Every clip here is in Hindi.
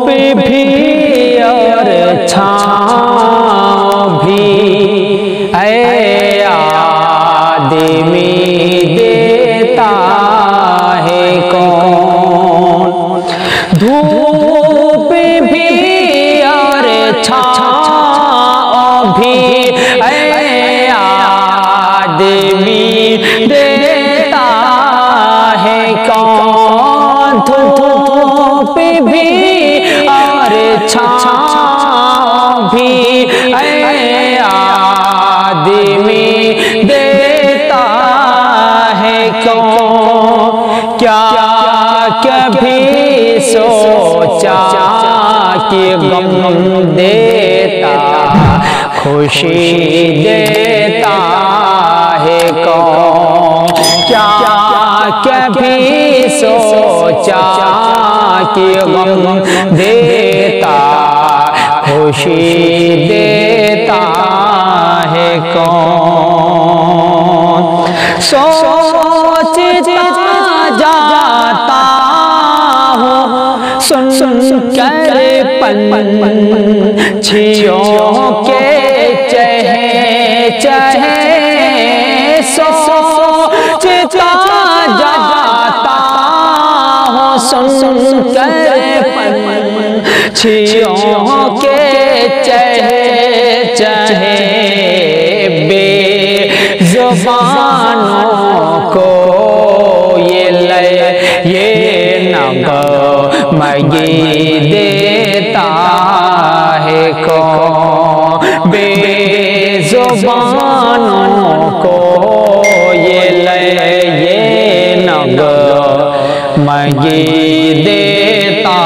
भी और छाँव भी ऐ आदमी देता है कौन। धूप भी और छाँव भी ऐ आदमी देता है कौन। धूप भी और छाँव भी ऐ आदमी देता है कौन। क्या कभी सोचा कि गम देता खुशी देता है कौन। क्या कभी सोचा कि गम देता खुशी देता है कौन। सोचता जाता हूँ सुन कर पंछियों के चहे चहे। सोचता जाता हूँ सुन कर पंछियों के चहे चहे। बेज़ुबानों को ये नगमगी देता है कौन। बेज़ुबानों को ये नगमगी देता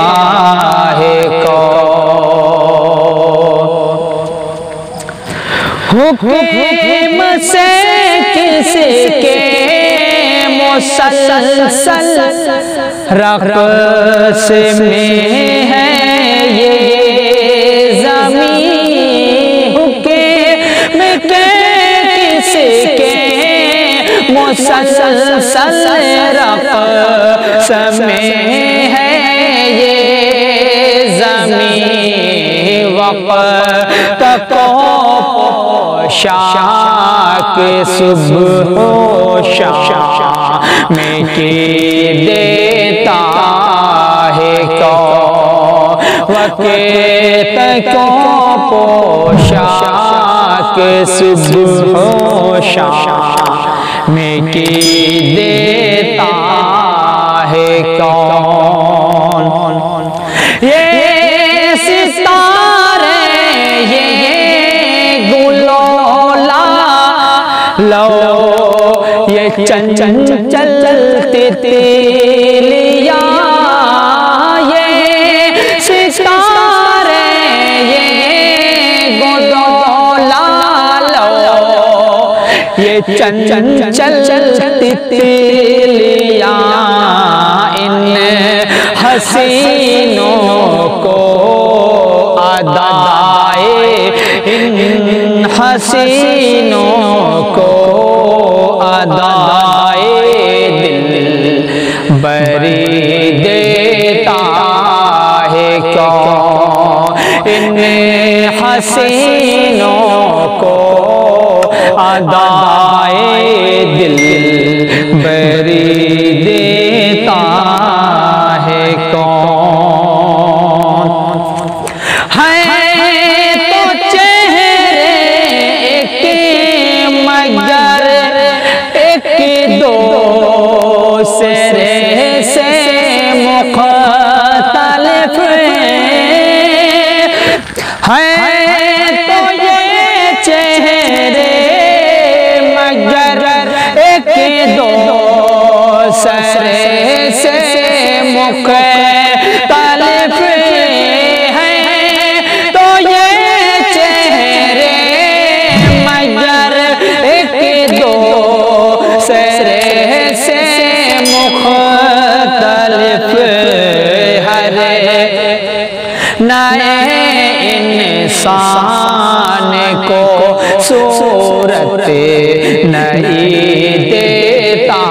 है कौन। हुक्म से किसके मुसलसल रक़्स में है ये ज़मीं। हुक्म के किसके मुसलसल रक़्स में है ये ज़मीं। वक़्त को पोशाक सुबह शाम की देता है कौन। वक़्त को पोशाक सुबह शाम की देता है कौन। ये सितारे ये गुलोला लो ये चंचल तितलियाँ। ये सितारे ये गुलोला लो ये चंचल तितलियाँ। इन हसीनों को अदाए इन हसीनों को अदाए दिल बरी देता है कौन। इन हसीनों को अदाए दिल बरी देता है कौन। है तो चेहरे के मगर एक दो से मुख्तलिफ है। तो ये चेहरे मगर एक दो सरे से मुख्तलिफ है। तो ये चेहरे मगर एक दो सरे से मुख्तलिफ है। नए इंसान को सूरत नहीं देता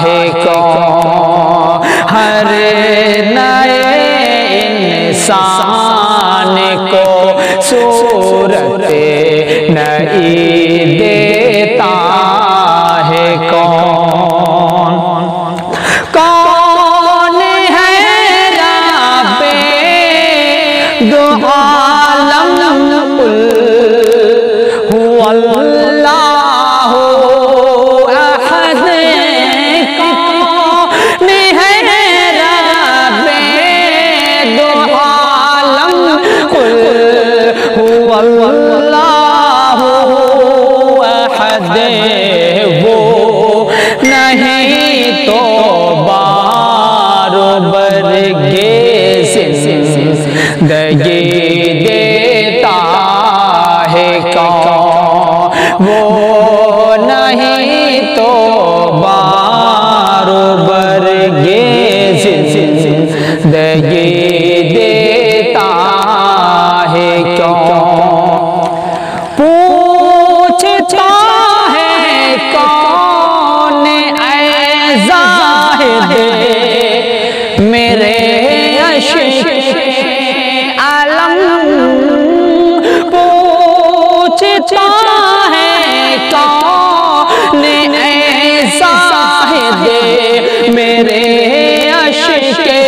है कौन। हर नए सूरत नहीं देता है कौन? कौन है रब्बे दो आलम कुल हुवल्लाहु अहद। कौन है रब्बे दो आलम कुल हुवल्लाहु अहद। वो नहीं तो बरगे जिंदगी देता है कौन? वो नहीं तो बरगे जिंदगी देता है क्यों? पूछता है कौन ऐसा है मेरे आलम? पूछता है कौन ऐसा है मेरे अश्के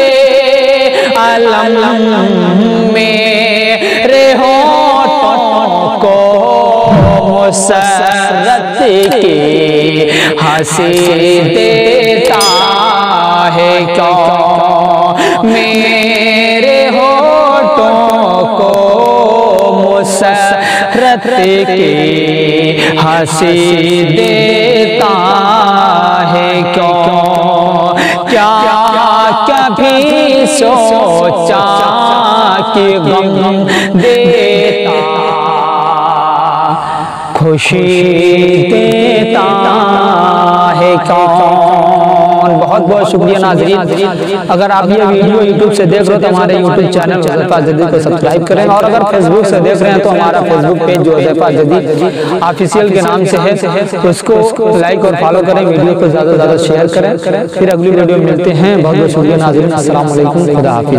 आलम? मेरे होठों को मुसरत की हंसी देता है क्यों? मेरे होठों को मुसरत की हंसी देता है क्यों? क्या कभी सोचा कि गम देता खुशी देता है कौन? बहुत बहुत शुक्रिया नाज़रीन। अगर आप ये वीडियो YouTube से देख रहे हो तो हमारे YouTube चैनल हुज़ैफ़ा जदीद को सब्सक्राइब करें, और अगर Facebook से देख रहे हैं तो हमारा Facebook पेज जो हुज़ैफ़ा जदीद ऑफिशियल के नाम से है उसको लाइक और फॉलो करें, वीडियो को ज़्यादा से ज़्यादा शेयर करें। फिर अगली वीडियो में मिलते हैं। बहुत बहुत शुक्रिया नाज़रीन। अस्सलाम वालेकुम, खुदा हाफ़िज़।